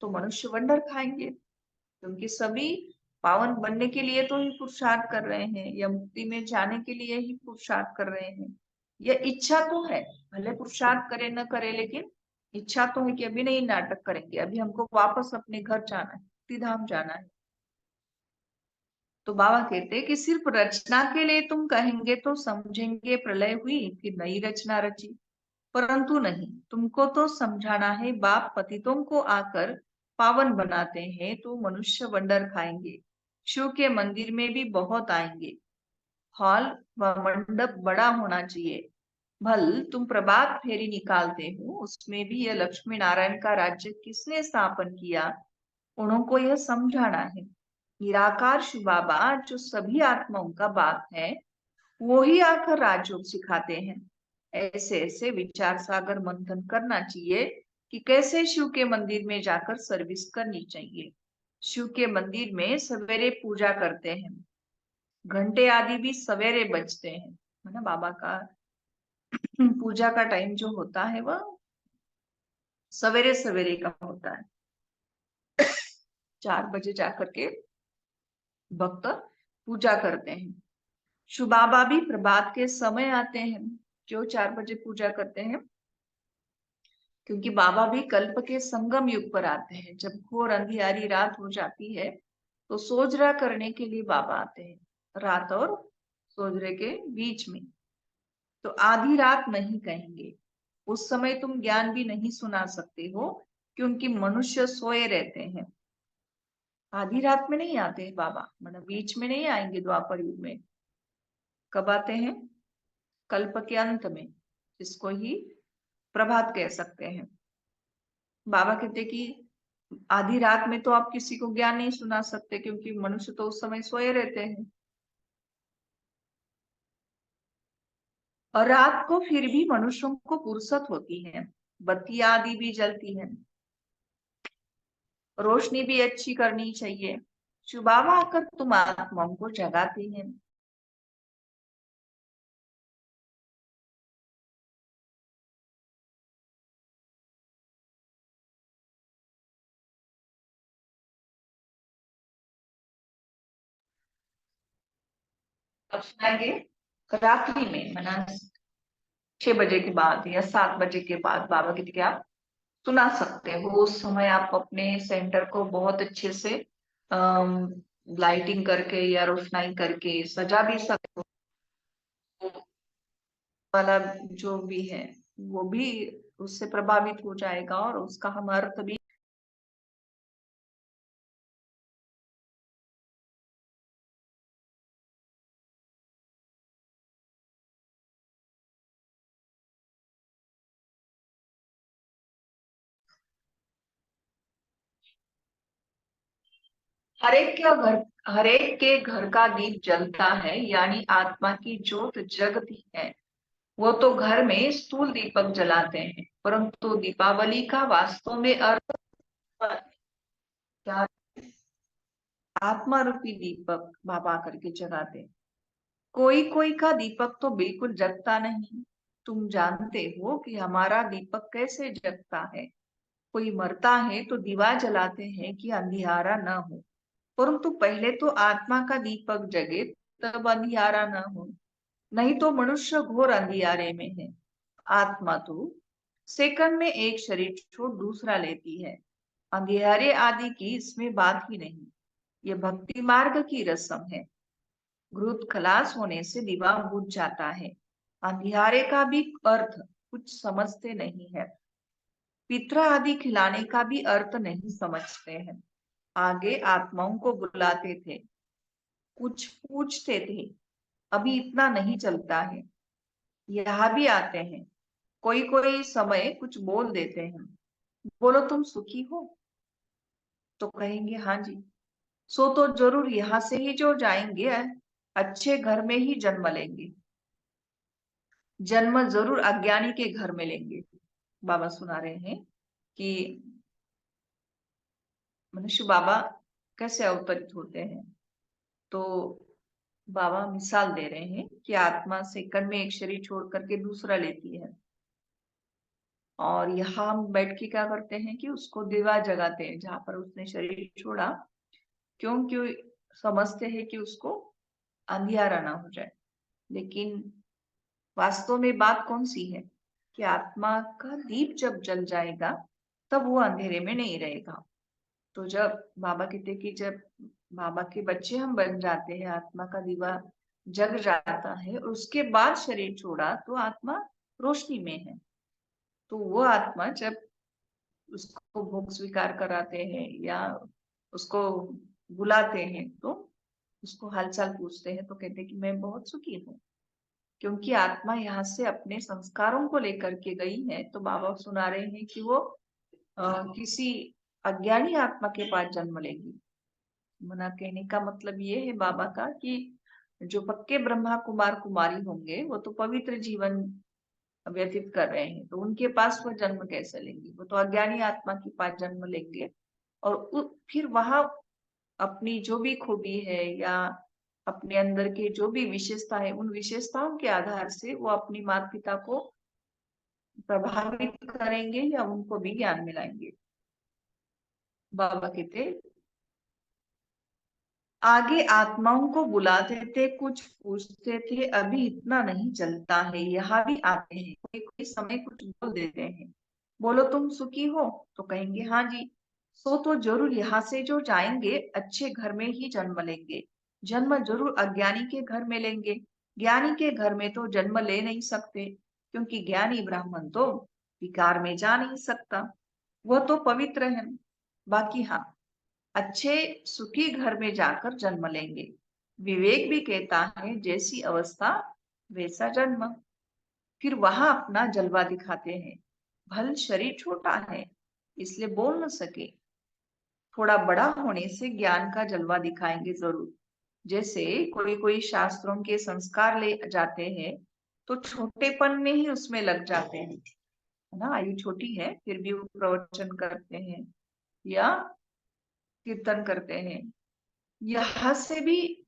[SPEAKER 4] तो मनुष्य वंडर खाएंगे, क्योंकि सभी पावन बनने के लिए तो ही पुरुषार्थ कर रहे हैं, या मुक्ति में जाने के लिए ही पुरुषार्थ कर रहे हैं। यह इच्छा तो है, भले पुरुषार्थ करे न करे, लेकिन इच्छा तो है कि अभी नहीं नाटक करेंगे, अभी हमको वापस अपने घर जाना है, मुक्तिधाम जाना है। तो बाबा कहते हैं कि सिर्फ रचना के लिए तुम कहेंगे तो समझेंगे प्रलय हुई, फिर नई रचना रची। परंतु नहीं, तुमको तो समझाना है बाप पतितों को आकर पावन बनाते हैं, तो मनुष्य वंडर खाएंगे। शिव के मंदिर में भी बहुत आएंगे। हॉल व मंडप बड़ा होना चाहिए। भल तुम प्रभात फेरी निकालते हो, उसमें भी यह लक्ष्मी नारायण का राज्य किसने स्थापन किया, उनको यह समझाना है। निराकार शिव बाबा जो सभी आत्माओं का बाप है, वो ही आकर राजयोग सिखाते हैं। ऐसे ऐसे विचार सागर मंथन करना चाहिए कि कैसे शिव के मंदिर में जाकर सर्विस करनी चाहिए। शिव के मंदिर में सवेरे पूजा करते हैं, घंटे आदि भी सवेरे बजते हैं, है ना। बाबा का पूजा का टाइम जो होता है वह सवेरे सवेरे का होता है। 4 बजे जाकर के भक्त पूजा करते हैं। शिव बाबा भी प्रभात के समय आते हैं। क्यों 4 बजे पूजा करते हैं? क्योंकि बाबा भी कल्प के संगम युग पर आते हैं। जब घोर अंधियारी रात हो जाती है तो सोजरा करने के लिए बाबा आते हैं, रात और सोजरे के बीच में। तो आधी रात नहीं कहेंगे, उस समय तुम ज्ञान भी नहीं सुना सकते हो, क्योंकि मनुष्य सोए रहते हैं। आधी रात में नहीं आते हैं बाबा, मतलब बीच में नहीं आएंगे द्वापर युग में। कब आते हैं? कल्प के अंत में, जिसको ही प्रभात कह सकते हैं। बाबा कहते कि आधी रात में तो आप किसी को ज्ञान नहीं सुना सकते, क्योंकि मनुष्य तो उस समय सोए रहते हैं। और रात को फिर भी मनुष्यों को फुर्सत होती है, बत्ती आदि भी जलती है, रोशनी भी अच्छी करनी चाहिए। शिव बाबा आकर तुम आत्माओं को जगाते हैं। अब सुनाएंगे रात्रि में, मना 6 बजे के बाद या 7 बजे के बाद बाबा की क्या आप सुना सकते हो। उस समय आप अपने सेंटर को बहुत अच्छे से लाइटिंग करके या रोशनाई करके सजा भी सकते हो। वाला जो भी है वो भी उससे प्रभावित हो जाएगा, और उसका हम अर्थ भी हर एक के घर का दीप जलता है, यानी आत्मा की ज्योत जगती है। वो तो घर में स्थूल दीपक जलाते हैं, परंतु दीपावली का वास्तव में अर्थ क्या? आत्मा रूपी दीपक बाबा करके जगाते। कोई कोई का दीपक तो बिल्कुल जगता नहीं। तुम जानते हो कि हमारा दीपक कैसे जगता है। कोई मरता है तो दीवा जलाते हैं कि अंधियारा न हो, परंतु पहले तो आत्मा का दीपक जगे, तब अंधियारा न हो। नहीं तो मनुष्य घोर अंधियारे में है। आत्मा तो सेकंड में एक शरीर छोड़ दूसरा लेती है। अंधियारे आदि की इसमें बात ही नहीं। ये भक्ति मार्ग की रस्म है। घृत खलास होने से दीवा बुझ जाता है। अंधियारे का भी अर्थ कुछ समझते नहीं है। पितरा आदि खिलाने का भी अर्थ नहीं समझते हैं। आगे आत्माओं को बुलाते थे, कुछ पूछते थे, अभी इतना नहीं चलता है। यहाँ भी आते हैं, कोई कोई समय कुछ बोल देते हैं। बोलो तुम सुखी हो, तो कहेंगे हाँ जी। सो तो जरूर यहाँ से ही जो जाएंगे अच्छे घर में ही जन्म लेंगे। जन्म जरूर अज्ञानी के घर में लेंगे। बाबा सुना रहे हैं कि मनुष्य बाबा कैसे अवतरित होते हैं। तो बाबा मिसाल दे रहे हैं कि आत्मा सेकंड में एक शरीर छोड़ करके दूसरा लेती है, और यहाँ हम बैठ के क्या करते हैं कि उसको दीवा जगाते हैं जहां पर उसने शरीर छोड़ा। क्यों समझते हैं कि उसको अंधियारा ना हो जाए। लेकिन वास्तव में बात कौन सी है कि आत्मा का दीप जब जल जाएगा तब वो अंधेरे में नहीं रहेगा। तो जब बाबा कहते कि जब बाबा के बच्चे हम बन जाते हैं, आत्मा का दीवा जग जाता है और उसके बाद शरीर छोड़ा तो आत्मा रोशनी में है। तो वो आत्मा जब उसको भोग स्वीकार कराते हैं या उसको बुलाते हैं तो उसको हालचाल पूछते हैं, तो कहते हैं कि मैं बहुत सुखी हूँ। क्योंकि आत्मा यहाँ से अपने संस्कारों को लेकर के गई है। तो बाबा सुना रहे हैं कि वो किसी अज्ञानी आत्मा के पास जन्म लेगी। मना कहने का मतलब ये है बाबा का कि जो पक्के ब्रह्मा कुमार कुमारी होंगे वो तो पवित्र जीवन व्यतीत कर रहे हैं, तो उनके पास वो जन्म कैसे लेंगे। वो तो अज्ञानी आत्मा के पास जन्म लेंगे और फिर वहां अपनी जो भी खूबी है या अपने अंदर के जो भी विशेषता है, उन विशेषताओं के आधार से वो अपनी माता पिता को प्रभावित करेंगे या उनको भी ज्ञान मिलाएंगे। बाबा कहते आगे आत्माओं को बुलाते थे, कुछ पूछते थे, अभी इतना नहीं चलता है। यहाँ भी आते हैं, कोई कोई समय कुछ बोल देते हैं। बोलो तुम सुखी हो, तो कहेंगे हाँ जी। सो तो जरूर यहाँ से जो जाएंगे अच्छे घर में ही जन्म लेंगे। जन्म जरूर अज्ञानी के घर में लेंगे। ज्ञानी के घर में तो जन्म ले नहीं सकते, क्योंकि ज्ञानी ब्राह्मण तो विकार में जा नहीं सकता, वह तो पवित्र है। बाकी हाँ, अच्छे सुखी घर में जाकर जन्म लेंगे। विवेक भी कहता है जैसी अवस्था वैसा जन्म। फिर वहां अपना जलवा दिखाते हैं। भल शरीर छोटा है इसलिए बोल न सके, थोड़ा बड़ा होने से ज्ञान का जलवा दिखाएंगे जरूर। जैसे कोई कोई शास्त्रों के संस्कार ले जाते हैं तो छोटेपन में ही उसमें लग जाते हैं, है ना। आयु छोटी है फिर भी वो प्रवचन करते हैं या कीर्तन करते हैं। यहाँ से भी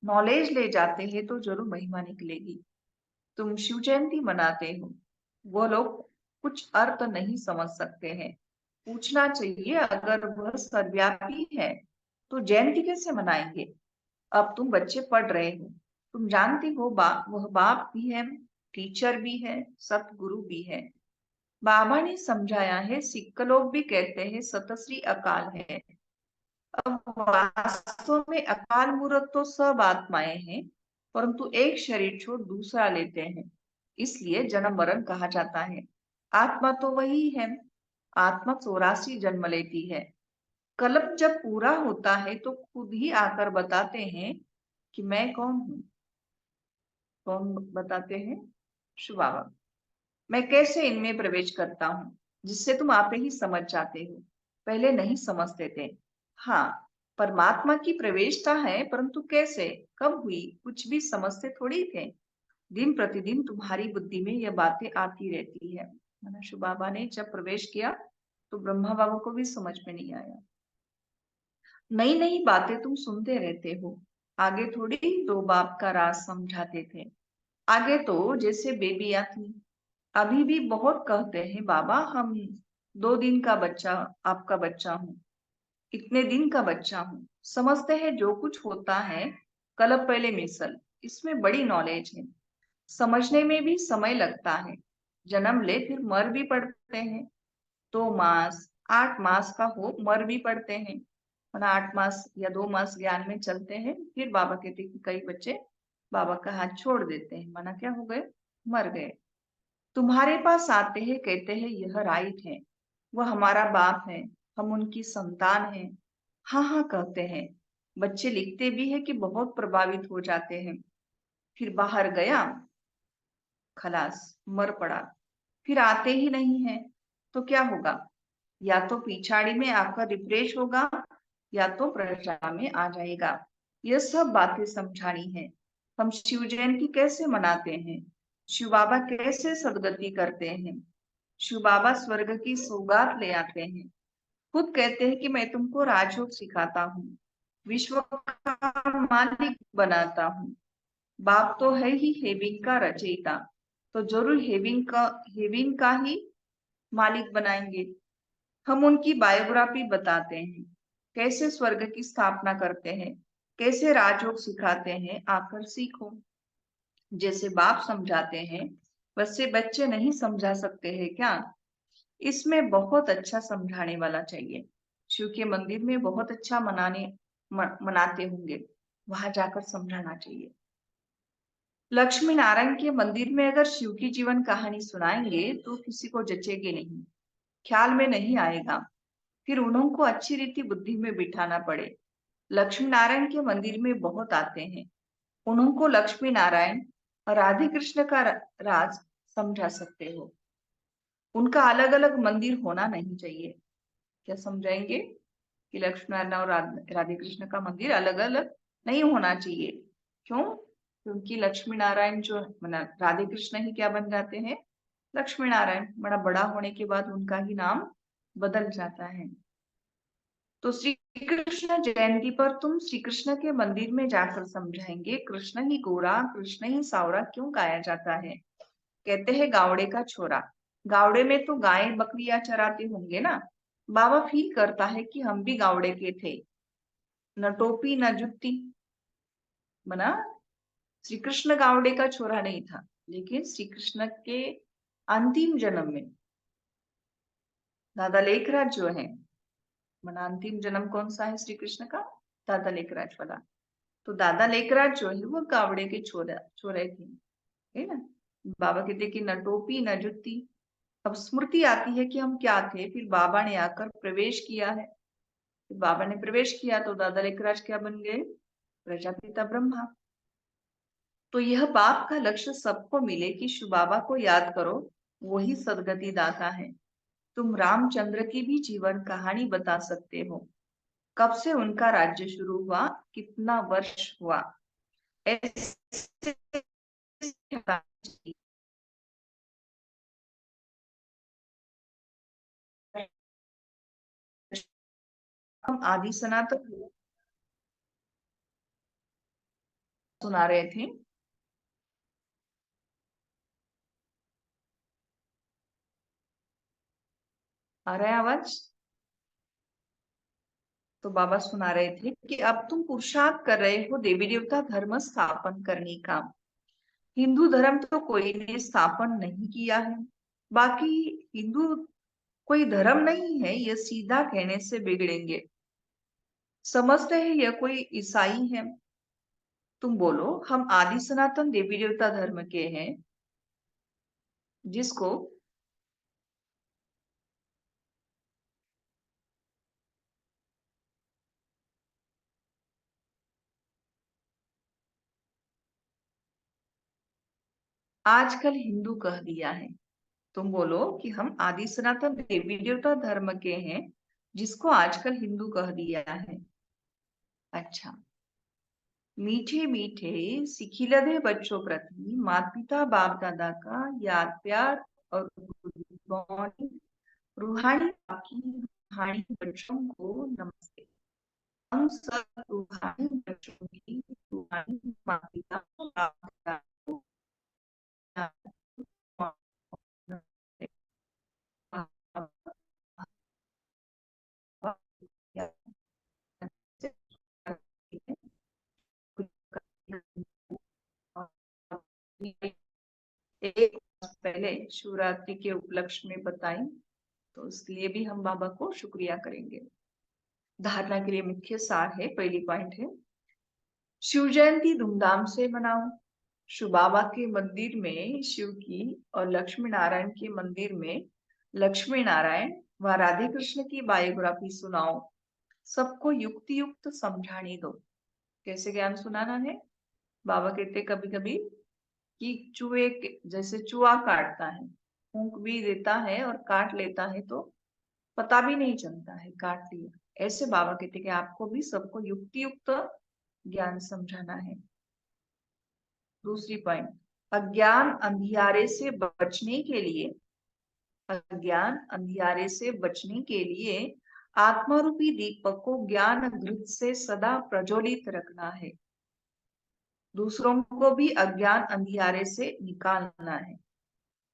[SPEAKER 4] नॉलेज ले जाते हैं तो जरूर महिमा निकलेगी। तुम शिव जयंती मनाते हो, वो लोग कुछ अर्थ नहीं समझ सकते हैं। पूछना चाहिए अगर वह सर्वव्यापी है तो जयंती कैसे मनाएंगे। अब तुम बच्चे पढ़ रहे हो, तुम जानते हो वह बाप भी है, टीचर भी है, सतगुरु भी है। बाबा ने समझाया है, सिख लोग भी कहते हैं सतश्री अकाल है। अब वास्तव में अकाल मूर्त तो सब आत्माएं हैं, परंतु एक शरीर छोड़ दूसरा लेते हैं, इसलिए जन्म मरण कहा जाता है। आत्मा तो वही है। आत्मा 84 जन्म लेती है। कल्प जब पूरा होता है तो खुद ही आकर बताते हैं कि मैं कौन हूँ। कौन बताते हैं? शिव बाबा। मैं कैसे इनमें प्रवेश करता हूँ, जिससे तुम आप ही समझ जाते हो। पहले नहीं समझते थे। हाँ, परमात्मा की प्रवेशता है, परंतु कैसे, कब हुई, कुछ भी समझते थोड़ी थे। दिन प्रतिदिन तुम्हारी बुद्धि में यह बातें आती रहती है। शिव बाबा ने जब प्रवेश किया तो ब्रह्मा बाबा को भी समझ में नहीं आया। नई नई बातें तुम सुनते रहते हो। आगे थोड़ी दो बाप का राज समझाते थे। आगे तो जैसे बेबियां थी। अभी भी बहुत कहते हैं बाबा हम 2 दिन का बच्चा, आपका बच्चा हूँ, इतने दिन का बच्चा हूँ। समझते हैं जो कुछ होता है कल्प पहले मिसल। इसमें बड़ी नॉलेज है, समझने में भी समय लगता है। जन्म ले फिर मर भी पड़ते हैं। 2 मास 8 मास का हो, मर भी पड़ते हैं, वरना 8 मास या 2 मास ज्ञान में चलते हैं, फिर बाबा कहते हैं कि कई बच्चे बाबा का हाथ छोड़ देते हैं, माना क्या हो गए, मर गए। तुम्हारे पास आते हैं, कहते हैं यह राइट है, वह हमारा बाप है, हम उनकी संतान हैं, हाँ हाँ कहते हैं। बच्चे लिखते भी है कि बहुत प्रभावित हो जाते हैं, फिर बाहर गया, खलास, मर पड़ा, फिर आते ही नहीं है, तो क्या होगा, या तो पिछाड़ी में आकर रिफ्रेश होगा या तो प्रजा में आ जाएगा। यह सब बातें समझानी है। हम शिव जयंती कैसे मनाते हैं, शिव बाबा कैसे सदगति करते हैं, शिव बाबा स्वर्ग की सौगात ले आते हैं, खुद कहते हैं कि मैं तुमको राजयोग सिखाता हूँ, विश्व का मालिक बनाता हूँ। बाप तो है ही हेविन का रचयिता, तो जरूर हेविन का ही मालिक बनाएंगे। हम उनकी बायोग्राफी बताते हैं, कैसे स्वर्ग की स्थापना करते हैं, कैसे राजयोग सिखाते हैं, आकर सीखो। जैसे बाप समझाते हैं वैसे बच्चे नहीं समझा सकते हैं क्या? इसमें बहुत अच्छा समझाने वाला चाहिए। शिव के मंदिर में बहुत अच्छा मनाते होंगे, वहां जाकर समझाना चाहिए। लक्ष्मी नारायण के मंदिर में अगर शिव की जीवन कहानी सुनाएंगे तो किसी को जचेगी नहीं, ख्याल में नहीं आएगा, फिर उन्हों को अच्छी रीति बुद्धि में बिठाना पड़े। लक्ष्मी नारायण के मंदिर में बहुत आते हैं, उन्हों को लक्ष्मी नारायण और राधे कृष्ण का राज समझा सकते हो। उनका अलग अलग मंदिर होना नहीं चाहिए। क्या समझाएंगे कि लक्ष्मी नारायण और राधे कृष्ण का मंदिर अलग अलग नहीं होना चाहिए। क्यों? क्योंकि लक्ष्मी नारायण जो राधे कृष्ण ही क्या बन जाते हैं, लक्ष्मी नारायण। बड़ा होने के बाद उनका ही नाम बदल जाता है। तो श्री कृष्ण जयंती पर तुम श्री कृष्ण के मंदिर में जाकर समझाएंगे कृष्ण ही गोरा, कृष्ण ही सावरा क्यों गाया जाता है। कहते हैं गावड़े का छोरा, गावड़े में तो गायें बकरियां चराते होंगे ना। बाबा फील करता है कि हम भी गावड़े के थे, न टोपी न जुत्ती। मना श्री कृष्ण गावड़े का छोरा नहीं था, लेकिन श्री कृष्ण के अंतिम जन्म में दादा लेखराज जो है, मना अंतिम जन्म कौन सा है श्री कृष्ण का, दादा लेखराज वाला। तो दादा लेखराज जो है वो गावड़े के छोरे थे, है ना। बाबा कहते कि न टोपी न जुत्ती। अब स्मृति आती है कि हम क्या थे, फिर बाबा ने आकर प्रवेश किया है। फिर बाबा ने प्रवेश किया तो दादा लेखराज क्या बन गए, प्रजापिता ब्रह्मा। तो यह बाप का लक्ष्य सबको मिले कि शिव बाबा को याद करो, वही सदगति दाता है। तुम रामचंद्र की भी जीवन कहानी बता सकते हो, कब से उनका राज्य शुरू हुआ, कितना वर्ष हुआ, ऐसे हम आदि सनातन सुना रहे थे। आ रहा है आवाज? तो बाबा सुना रहे थे कि अब तुम पुरुषार्थ कर रहे हो देवी देवता धर्म स्थापन करने का। हिंदू धर्म तो कोई ने स्थापन नहीं किया है। बाकी हिंदू कोई धर्म नहीं है, यह सीधा कहने से बिगड़ेंगे। समझते हैं यह कोई ईसाई है। तुम बोलो हम आदि सनातन देवी देवता धर्म के हैं, जिसको आजकल हिंदू कह दिया है। तुम बोलो कि हम आदि सनातन देवी देवता धर्म के हैं, जिसको आजकल हिंदू कह दिया है। अच्छा, मीठे मीठे सिखिलधे बच्चों प्रति माता पिता बाप दादा का याद प्यार और गुड मॉर्निंग। रूहानी बाकी रूहानी बच्चों को नमस्ते। हम सब रूहानी बच्चों की रूहानी माता पिता बाप दादा को नमस्ते। एक पहले शिवरात्रि के उपलक्ष्य में बताई तो इसलिए भी हम बाबा को शुक्रिया करेंगे। धारणा के लिए मुख्य सार है, पहली पॉइंट है शिव जयंती धूमधाम से मनाओ। शिव बाबा के मंदिर में शिव की और लक्ष्मी नारायण के मंदिर में लक्ष्मी नारायण व राधे कृष्ण की बायोग्राफी सुनाओ। सबको युक्ति युक्त समझाने दो। कैसे ज्ञान सुनाना है? बाबा कहते कभी कभी कि चूहे जैसे चूहा काटता है, फूंक भी देता है और काट लेता है तो पता भी नहीं चलता है काट लिया, ऐसे बाबा कहते कि आपको भी सबको युक्ति युक्त ज्ञान समझाना है। दूसरी पॉइंट, अज्ञान अंधियारे से बचने के लिए, अज्ञान अंधियारे से बचने के लिए आत्मारूपी दीपक को ज्ञान घृत से सदा प्रज्वलित रखना है। दूसरों को भी अज्ञान अंधियारे से निकालना है।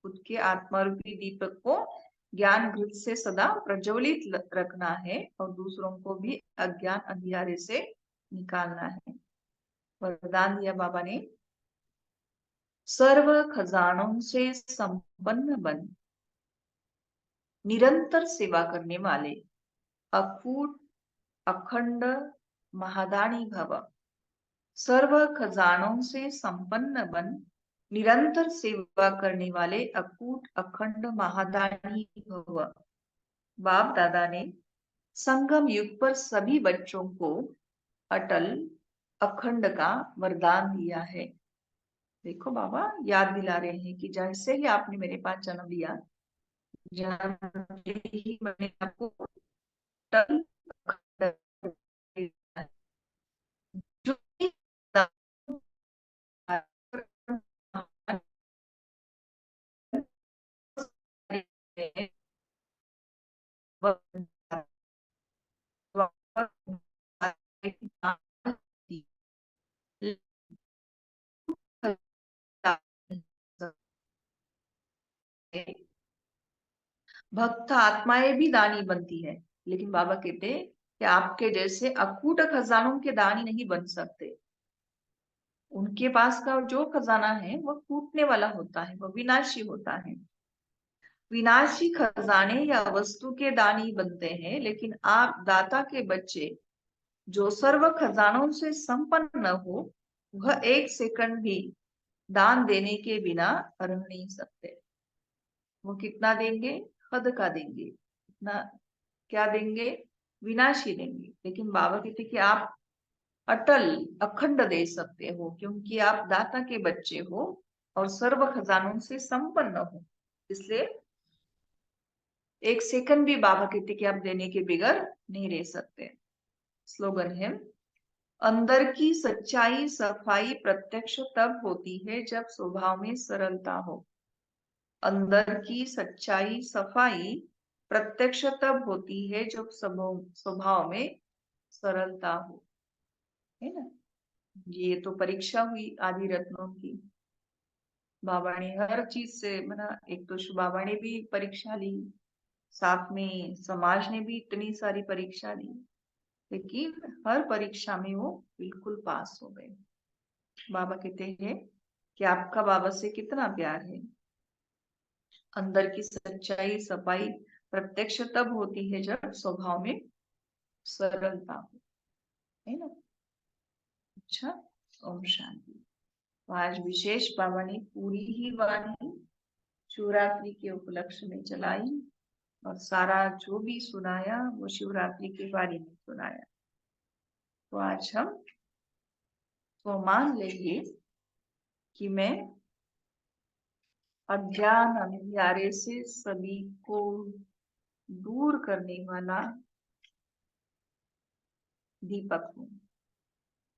[SPEAKER 4] खुद के आत्मारूपी दीपक को ज्ञान घृत से सदा प्रज्वलित रखना है और दूसरों को भी अज्ञान अंधियारे से निकालना है। वरदान दिया बाबा ने, सर्व खजानों से संपन्न बन निरंतर सेवा करने वाले अकूट अखंड महादानी भव। सर्व खजानों से संपन्न बन निरंतर सेवा करने वाले अकूट अखंड महादानी भव। बाप दादा ने संगम युग पर सभी बच्चों को अटल अखंड का वरदान दिया है। देखो बाबा याद दिला रहे हैं कि जैसे ही आपने मेरे पास जन्म लिया, ही मैंने आपको अटल अखंड जो भक्त आत्माएं भी दानी बनती है, लेकिन बाबा कहते हैं कि आपके जैसे अकूट खजानों के दानी नहीं बन सकते। उनके पास का जो खजाना है वो टूटने वाला होता है, वो विनाशी होता है। विनाशी खजाने या वस्तु के दानी बनते हैं, लेकिन आप दाता के बच्चे जो सर्व खजानों से संपन्न हो, वह एक सेकंड भी दान देने के बिना रह नहीं सकते। वो कितना देंगे? हद का देंगे। इतना क्या देंगे? विनाशी देंगे। लेकिन बाबा कहते कि आप अटल अखंड दे सकते हो, क्योंकि आप दाता के बच्चे हो और सर्व खजानों से संपन्न हो। इसलिए एक सेकंड भी बाबा कहते कि आप देने के बिगर नहीं रह सकते। स्लोगन है, अंदर की सच्चाई सफाई प्रत्यक्ष तब होती है जब स्वभाव में सरलता हो। अंदर की सच्चाई सफाई प्रत्यक्ष तब होती है जब स्वभाव में सरलता हो, है ना। ये तो परीक्षा हुई आदि रत्नों की। बाबा ने हर चीज से मना, एक तो बाबा ने भी परीक्षा ली, साथ में समाज ने भी इतनी सारी परीक्षा ली, लेकिन हर परीक्षा में वो बिल्कुल पास हो गए। बाबा कहते हैं कि आपका बाबा से कितना प्यार है। अंदर की सच्चाई सफाई प्रत्यक्ष तब होती है जब स्वभाव में सरलता हो, है ना। अच्छा, ओम शांति। तो आज विशेष बाबा ने पूरी ही वाणी शिवरात्रि के उपलक्ष्य में चलाई और सारा जो भी सुनाया वो शिवरात्रि के बारे में सुनाया। तो आज हम तो मान लेंगे कि मैं अज्ञान अंधियारे से सभी को दूर करने वाला दीपक हूँ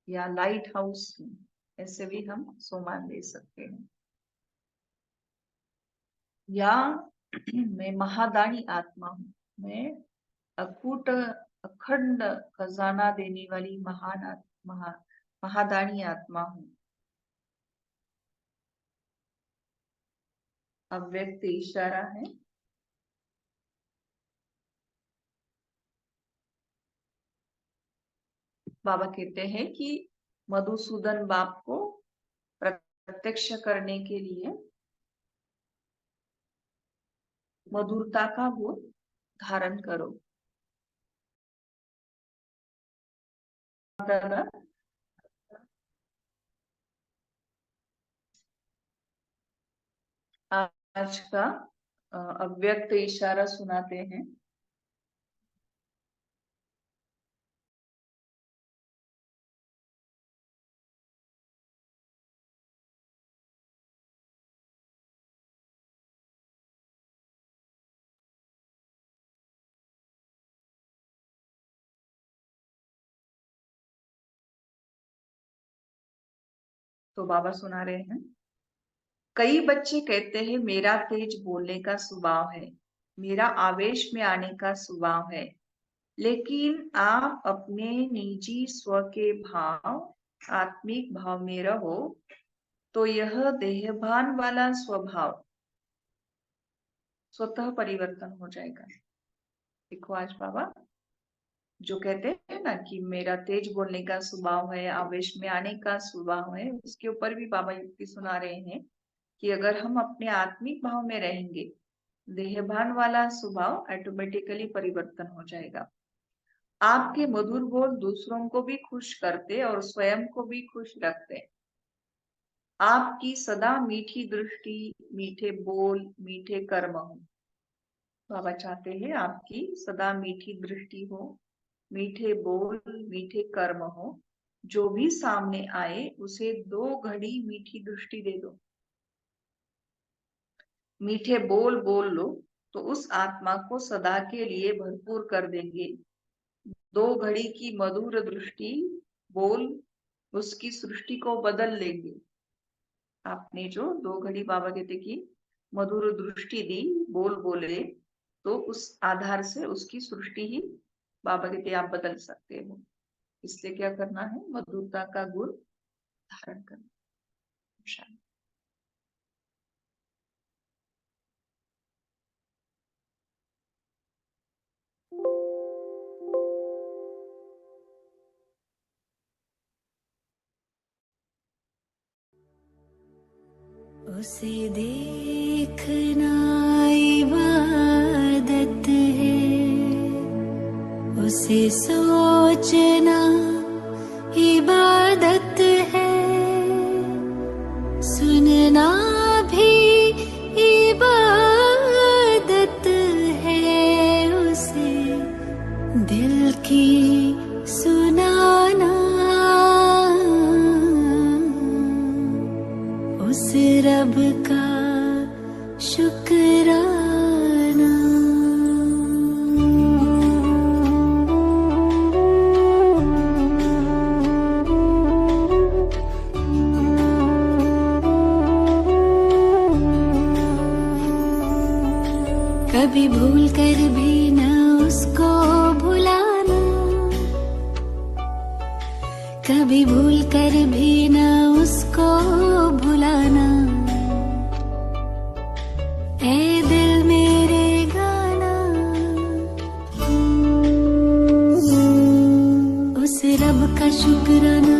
[SPEAKER 4] या लाइट हाउस हूँ, ऐसे भी हम सोमान ले सकते हैं। या मैं महादानी आत्मा हूँ, मैं अकूट अखंड खजाना देने वाली महादानी आत्मा हूँ। अव्यक्त इशारा है। बाबा कहते हैं कि मधुसूदन बाप को प्रत्यक्ष करने के लिए मधुरता का गुण धारण करो। दादा आज का अव्यक्त इशारा सुनाते हैं। तो बाबा सुना रहे हैं। कई बच्चे कहते हैं मेरा तेज बोलने का स्वभाव है, मेरा आवेश में आने का स्वभाव है, लेकिन आप अपने निजी स्व के भाव, आत्मिक भाव में रहो तो यह देहभान वाला स्वभाव स्वतः परिवर्तन हो जाएगा। देखो आज बाबा जो कहते हैं ना कि मेरा तेज बोलने का स्वभाव है, आवेश में आने का स्वभाव है, उसके ऊपर भी बाबा युक्ति सुना रहे हैं कि अगर हम अपने आत्मिक भाव में रहेंगे, देहभान वाला स्वभाव ऑटोमेटिकली परिवर्तन हो जाएगा। आपके मधुर बोल दूसरों को भी खुश करते और स्वयं को भी खुश रखते। आपकी सदा मीठी दृष्टि, मीठे बोल, मीठे कर्म हो। बाबा चाहते हैं आपकी सदा मीठी दृष्टि हो, मीठे बोल, मीठे कर्म हो। जो भी सामने आए उसे 2 घड़ी मीठी दृष्टि दे दो, मीठे बोल बोल लो तो उस आत्मा को सदा के लिए भरपूर कर देंगे। 2 घड़ी की मधुर दृष्टि बोल उसकी सृष्टि को बदल लेंगे। आपने जो 2 घड़ी बाबा कहते कि मधुर दृष्टि दी, बोल बोले, तो उस आधार से उसकी सृष्टि ही बाबा कहते आप बदल सकते हो। इसलिए क्या करना है? मधुरता का गुण धारण करना।
[SPEAKER 3] उसे देखना इबादत है, उसे सोचना इबादत है, सुनना भी इबादत है, उसे दिल की सुनाना, उस रब का शुक्राना। कभी भूल कर भी न उसको भुलाना, कभी भूल कर भी न उसको भुलाना। ए दिल मेरे गाना, उस रब का शुक्राना।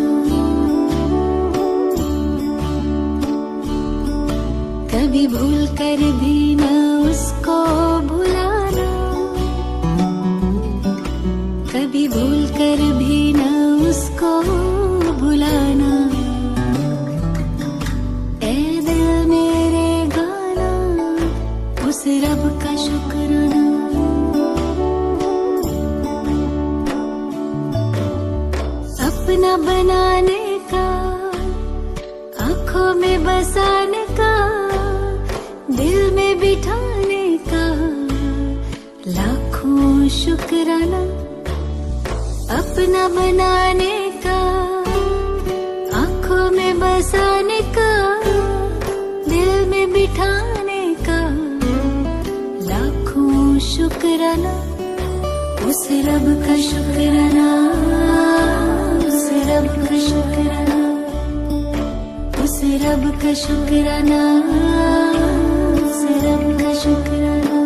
[SPEAKER 3] कभी भूल कर भी न उसको भुलाना, कभी भूल कर भी न उसको भुलाना। ए दिल मेरे गाना, उस रब का शुक्राना। अपना बनाने का, आँखों में बसाने का, दिल में बिठाने का लाखों शुक्राना। अपना बनाने का, आँखों में बसाने का, दिल में बिठाने का लाखों शुक्राना। उस रब का शुक्राना, उस रब का शुक्राना, उस रब का शुक्राना, उस रब का शुक्राना।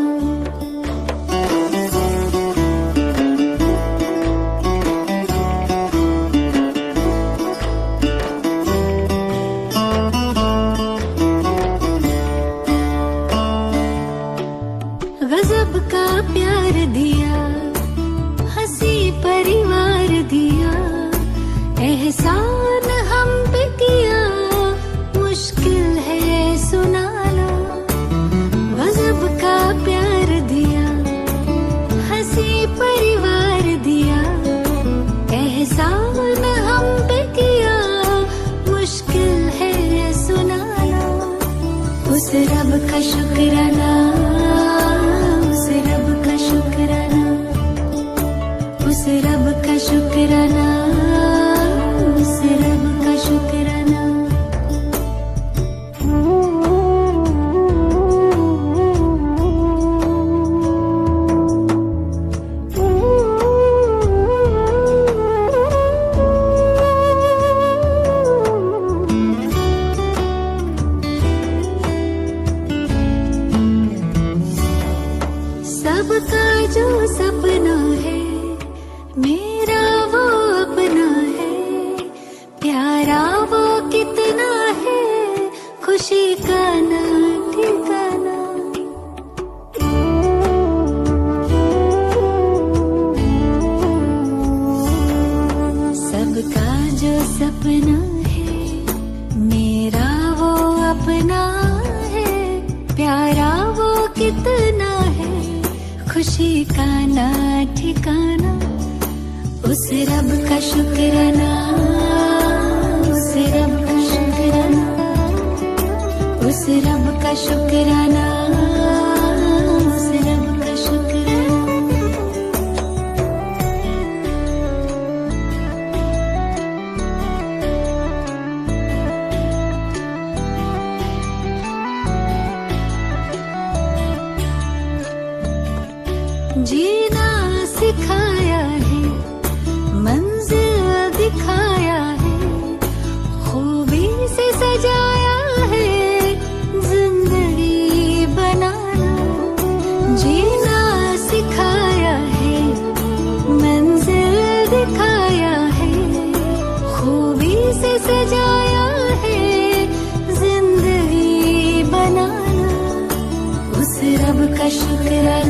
[SPEAKER 3] गजब का प्यार रब का शुक्राना, उस रब का शुक्राना, उस रब का शुक्राना, उस रब का शुक्राना। सबका जो सपना है मेरा वो अपना है, प्यारा वो कितना है, खुशी का ना ठिकाना। सबका जो सपना है मेरा वो अपना है, प्यारा वो कितना है, खुशी का ना ठिकाना। उस रब का शुक्राना, उस रब का शुक्राना, उस रब का शुक्राना, उस रब का शुक्राना। जीना सिखाया है, मंजिल दिखाया है, खूबी से सजाया है, जिंदगी बनाना। जीना सिखाया है, मंजिल दिखाया है, खूबी से सजाया है, जिंदगी बनाना। उस रब का शुक्राना,